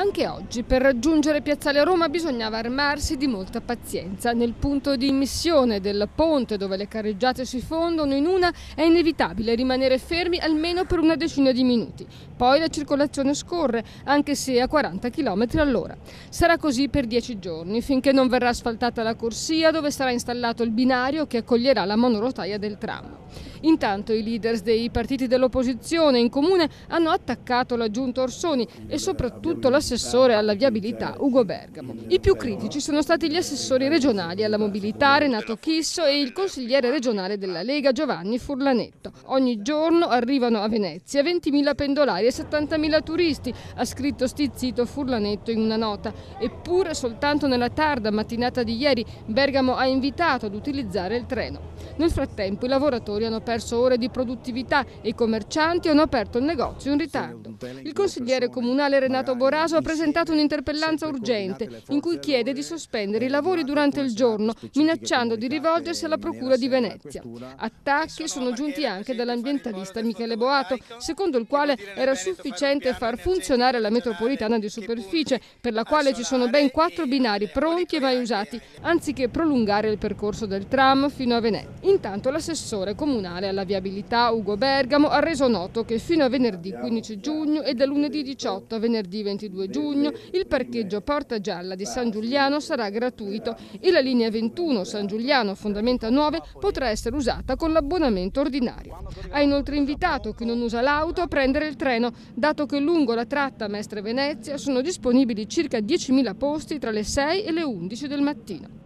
Anche oggi per raggiungere Piazzale Roma bisognava armarsi di molta pazienza. Nel punto di immissione del ponte dove le carreggiate si fondono in una è inevitabile rimanere fermi almeno per una decina di minuti. Poi la circolazione scorre, anche se a 40 km all'ora. Sarà così per 10 giorni, finché non verrà asfaltata la corsia dove sarà installato il binario che accoglierà la monorotaia del tram. Intanto i leaders dei partiti dell'opposizione in comune hanno attaccato la giunta Orsoni e soprattutto l'assessore alla viabilità Ugo Bergamo. I più critici sono stati gli assessori regionali alla mobilità Renato Chisso e il consigliere regionale della Lega Giovanni Furlanetto. Ogni giorno arrivano a Venezia 20.000 pendolari e 70.000 turisti, ha scritto stizzito Furlanetto in una nota. Eppure soltanto nella tarda mattinata di ieri Bergamo ha invitato ad utilizzare il treno. Nel frattempo i lavoratori hanno perso ore di produttività e i commercianti hanno aperto il negozio in ritardo. Il consigliere comunale Renato Boraso ha presentato un'interpellanza urgente in cui chiede di sospendere i lavori durante il giorno, minacciando di rivolgersi alla Procura di Venezia. Attacchi sono giunti anche dall'ambientalista Michele Boato, secondo il quale era sufficiente far funzionare la metropolitana di superficie, per la quale ci sono ben 4 binari pronti e mai usati, anziché prolungare il percorso del tram fino a Venezia. Intanto l'assessore comunale alla viabilità Ugo Bergamo ha reso noto che fino a venerdì 15 giugno e da lunedì 18 a venerdì 22 giugno il parcheggio Porta Gialla di San Giuliano sarà gratuito e la linea 21 San Giuliano Fondamenta 9 potrà essere usata con l'abbonamento ordinario. Ha inoltre invitato chi non usa l'auto a prendere il treno, dato che lungo la tratta Mestre Venezia sono disponibili circa 10.000 posti tra le 6 e le 11 del mattino.